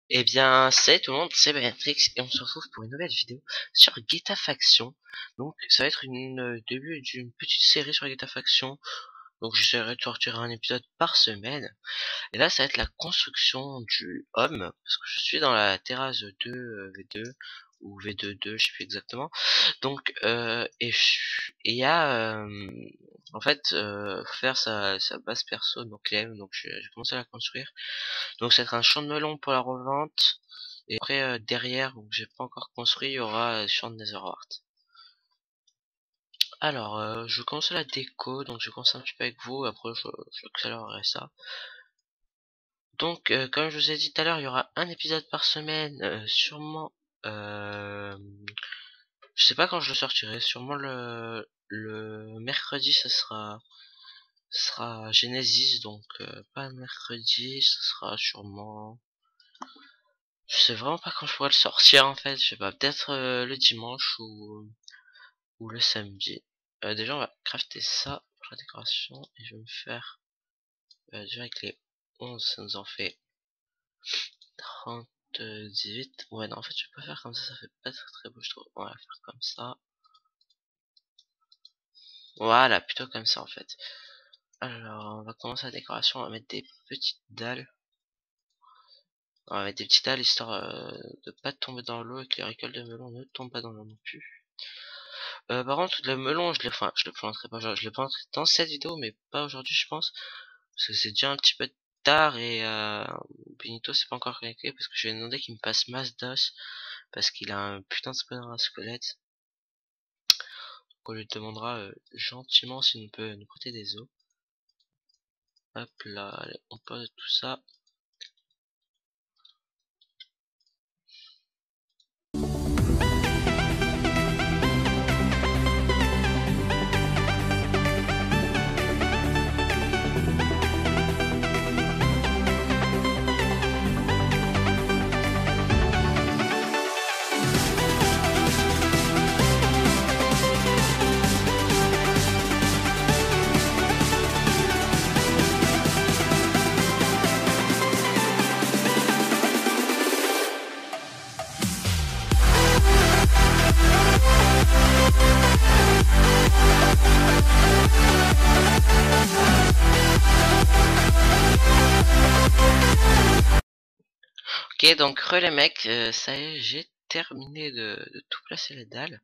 Eh bien, salut tout le monde, c'est Béatrix et on se retrouve pour une nouvelle vidéo sur Guetta Faction. Donc, ça va être une début d'une petite série sur Guetta Faction. Donc, j'essaierai de sortir un épisode par semaine. Et là, ça va être la construction du home, parce que je suis dans la terrasse 2 V2 ou V2-2, je sais plus exactement. Donc, et il y a, en fait, faut faire sa base perso, donc donc j'ai commencé à la construire. Donc, ça va être un champ de melon pour la revente. Et après, derrière, où j'ai pas encore construit, il y aura champ de Netherwart. Alors, je commence la déco, donc je commence un petit peu avec vous, après je accélérerai ça. Donc, comme je vous ai dit tout à l'heure, il y aura un épisode par semaine, sûrement, je sais pas quand je le sortirai, sûrement le mercredi, ça sera Genesis, donc pas le mercredi, ce sera sûrement, je sais vraiment pas quand je pourrais le sortir en fait, je sais pas, peut-être le dimanche ou le samedi. Déjà on va crafter ça pour la décoration et je vais me faire déjà avec les 11 ça nous en fait 38. Ouais non en fait je peux pas faire comme ça fait pas très beau je trouve. On va faire comme ça. Voilà, plutôt comme ça en fait. Alors on va commencer la décoration, on va mettre des petites dalles. On va mettre des petites dalles histoire de pas tomber dans l'eau et que les récoltes de melon ne tombent pas dans l'eau non plus. Par contre, le melon, je le planterai pas, je le planterai dans cette vidéo, mais pas aujourd'hui, je pense. Parce que c'est déjà un petit peu tard et Benito c'est pas encore connecté parce que je vais demander qu'il me passe masse d'os parce qu'il a un putain de spawner à squelette. Donc on lui demandera gentiment s'il nous peut nous prêter des os. Hop là, allez, on pose tout ça. Ok, donc les mecs, ça y est, j'ai terminé de tout placer les dalles.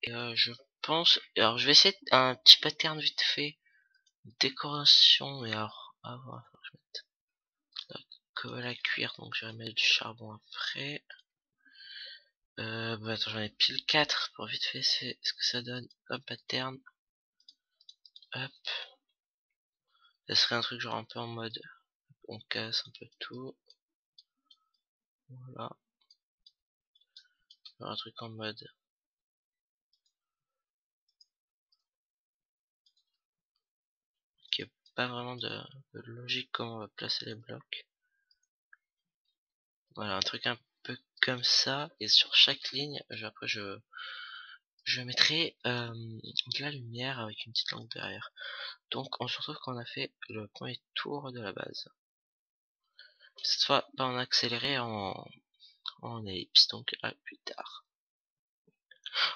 Et je pense, alors je vais essayer un petit pattern vite fait, décoration, et alors, ah voilà, faut que je mette la colle à cuire, donc je vais mettre du charbon après. Bah attends, j'en ai pile 4 pour vite fait, c'est ce que ça donne. Hop, pattern, hop. Ça serait un truc genre un peu en mode, on casse un peu tout. Voilà. Un truc en mode qui est pas vraiment de logique comment on va placer les blocs. Voilà, un truc un peu comme ça. Et sur chaque ligne, après je mettrai de la lumière avec une petite lampe derrière. Donc on se retrouve quand on a fait le premier tour de la base. Cette fois pas en accéléré, en ellipse, donc à plus tard.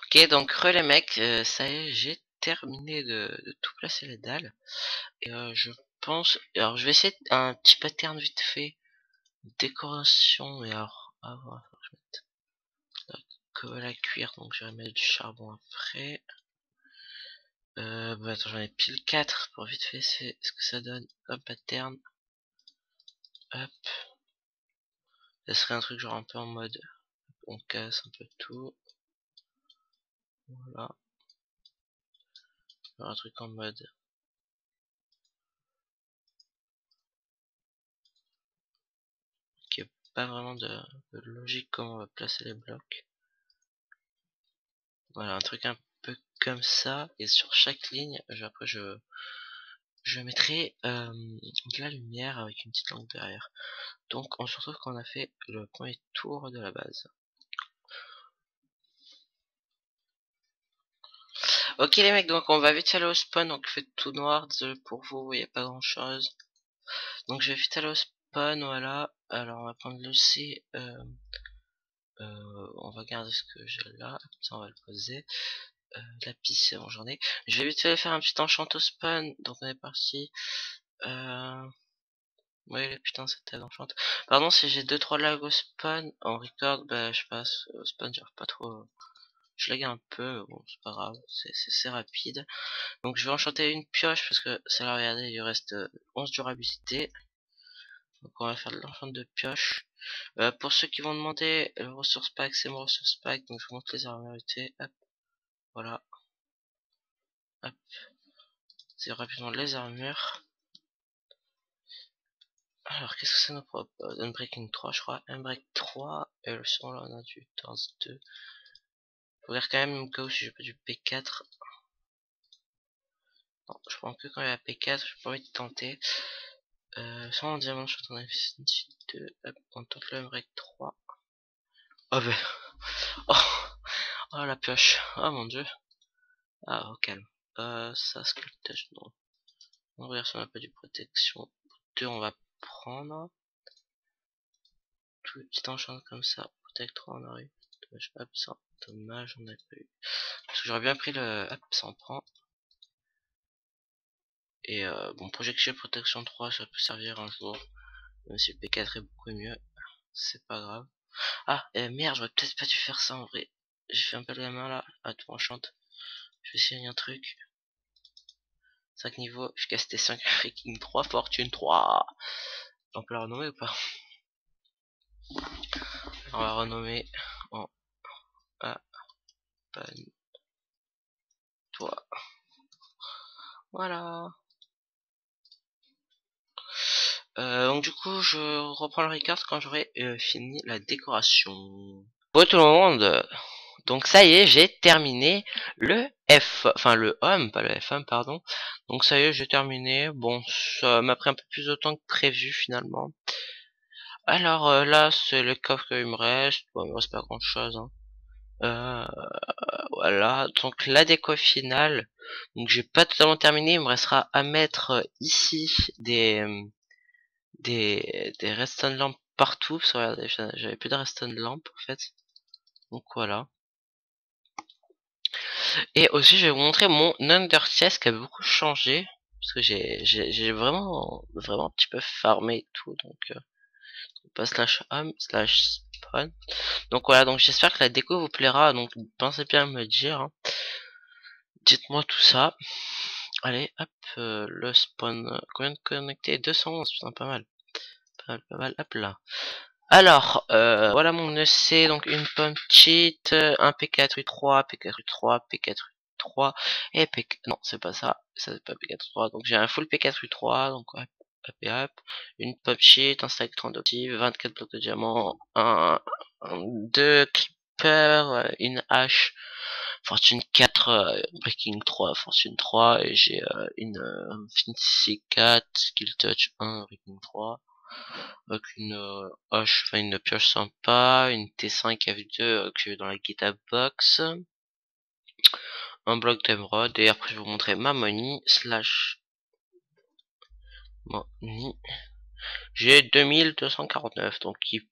Ok, donc les mecs, ça y est, j'ai terminé de tout placer les dalles. Et je pense, alors je vais essayer un petit pattern vite fait, décoration, et alors, ah voilà, faut que je mette la colle à cuire, donc je vais mettre du charbon après. Bah attends, j'en ai pile 4 pour vite fait, c'est ce que ça donne. Hop, pattern, hop. Ça serait un truc genre un peu en mode, on casse un peu tout. Voilà. Un truc en mode qui est pas vraiment de logique comment on va placer les blocs. Voilà, un truc un peu comme ça. Et sur chaque ligne, après je mettrai de la lumière avec une petite lampe derrière. Donc on se retrouve quand on a fait le premier tour de la base. Ok les mecs, donc on va vite aller au spawn, donc il fait tout noir, désolé pour vous, il n'y a pas grand chose. Donc je vais vite aller au spawn. spawn, voilà. Alors on va prendre le C. On va garder ce que j'ai là. Ça on va le poser. Lapis, c'est bon, j'en ai. Je vais vite fait faire un petit enchant au spawn. Donc on est parti. Ouais, putain, c'était enchant. Pardon si j'ai 2-3 lags au spawn. En record, bah je passe au spawn, j'arrive pas trop. Je lag un peu, bon c'est pas grave, c'est rapide. Donc je vais enchanter une pioche parce que ça là, regardez, il reste 11 durabilité. Donc on va faire de l'enchant de pioche. Pour ceux qui vont demander le ressource pack, c'est mon ressource pack, donc je vous montre les armurités. Hop, voilà. Hop, c'est rapidement les armures. Alors qu'est-ce que ça nous propose? Unbreaking 3 je crois, Unbreak 3, et le son là on a du Dance 2. Faut regarder quand même au cas où si j'ai pas du P4. Non, je prends que quand il y a P4, j'ai pas envie de tenter. Sans en diamant, je suis en Infinity 2, hop, on tente le Unbreak 3. Oh ben, oh, oh la pioche, oh mon dieu. Ah, au calme. Ça, sculptage, non. On regarde si on n'a pas du protection. 2, on va prendre. Tout le petit enchant comme ça. Protect 3, on a eu. Dommage, hop, ça. Dommage, on n'a pas eu. Parce que j'aurais bien pris le. Hop, ça en prend. Et bon, projection protection 3, ça peut servir un jour. Même si le P4 est beaucoup mieux. C'est pas grave. Ah, merde, j'aurais peut-être pas dû faire ça en vrai. J'ai fait un peu de la main là. Ah, tout enchante. Je vais essayer un truc. 5 niveaux, efficacité 5, freaking 3, fortune 3. On peut la renommer ou pas? On va renommer en Apan toi. Voilà. Donc du coup, je reprends le record quand j'aurai fini la décoration. Bon tout le monde, donc ça y est, j'ai terminé le enfin le home, pas le F1 pardon. Donc ça y est, j'ai terminé. Bon, ça m'a pris un peu plus de temps que prévu finalement. Alors là, c'est le coffre qu'il me reste. Bon, il me reste pas grand chose. Hein. Voilà, donc la déco finale. Donc j'ai pas totalement terminé, il me restera à mettre ici des redstone lampes partout, parce que regardez, j'avais plus de redstone lampes en fait. Donc voilà. Et aussi je vais vous montrer mon Under chest qui a beaucoup changé. Parce que j'ai vraiment un petit peu farmé et tout, donc pas slash home slash spawn. Donc voilà, donc j'espère que la déco vous plaira, donc pensez bien à me dire. Hein. Dites-moi tout ça. Allez, hop, le spawn. Combien de connectés? 211, putain, pas mal. Pas mal, hop là. Alors, voilà mon EC, donc une pomme cheat, un P4U3, P4U3, P4U3, et non, c'est pas ça, c'est pas P4U3, donc j'ai un full P4U3, donc hop, hop et hop, une pomme cheat, un stack 30 d'optive, 24 blocs de diamant, deux creepers, une hache, fortune 4, breaking 3, fortune 3, et j'ai une Infinity 4, skill touch 1, breaking 3, avec une hache, enfin une pioche sympa, une T5 F2 que j'ai dans la GitHub box, un bloc d'émeraude, et après je vais vous montrer ma money slash money. J'ai 2249, donc qui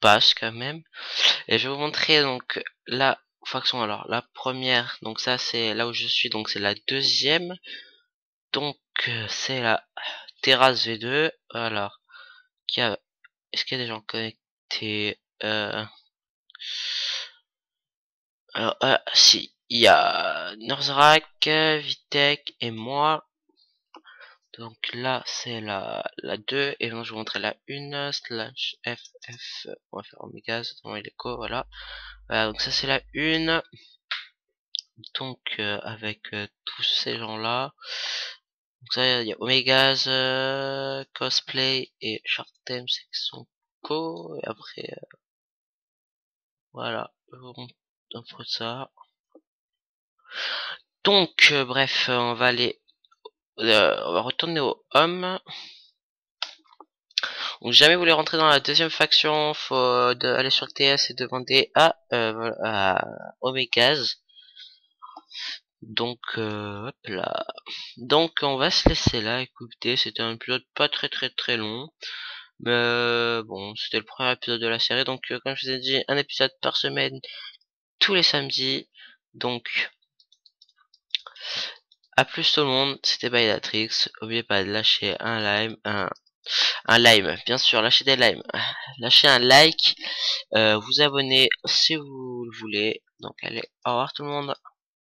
passe quand même. Et je vais vous montrer donc la faction. Alors la première, donc ça c'est là où je suis, donc c'est la deuxième. Donc c'est la terrasse V2. Alors, est-ce qu'il y a des gens connectés? Alors, si, il y a Norzrak, Vitek et moi. Donc là, c'est la 2. Et donc, je vais vous montrer la 1, slash FF. On va faire Omegaz, dans l'écho, voilà. Voilà, donc ça, c'est la 1. Donc, avec tous ces gens-là. Donc ça, il y a Omegaz, Cosplay et Shortem, c'est son co. Et après, voilà. Je vous montre un peu de ça. Donc, bref, on va aller, on va retourner au home. Donc, jamais vous voulez rentrer dans la deuxième faction, faut aller sur le TS et demander à Omegaz. Donc, hop là. Donc, on va se laisser là. Écoutez, c'était un épisode pas très long. Mais bon, c'était le premier épisode de la série, donc comme je vous ai dit, un épisode par semaine, tous les samedis. Donc, à plus tout le monde, c'était Bylatrix. N'oubliez pas de lâcher un like, un like, bien sûr, lâchez des likes, lâchez un like, vous abonner si vous le voulez. Donc allez, au revoir tout le monde.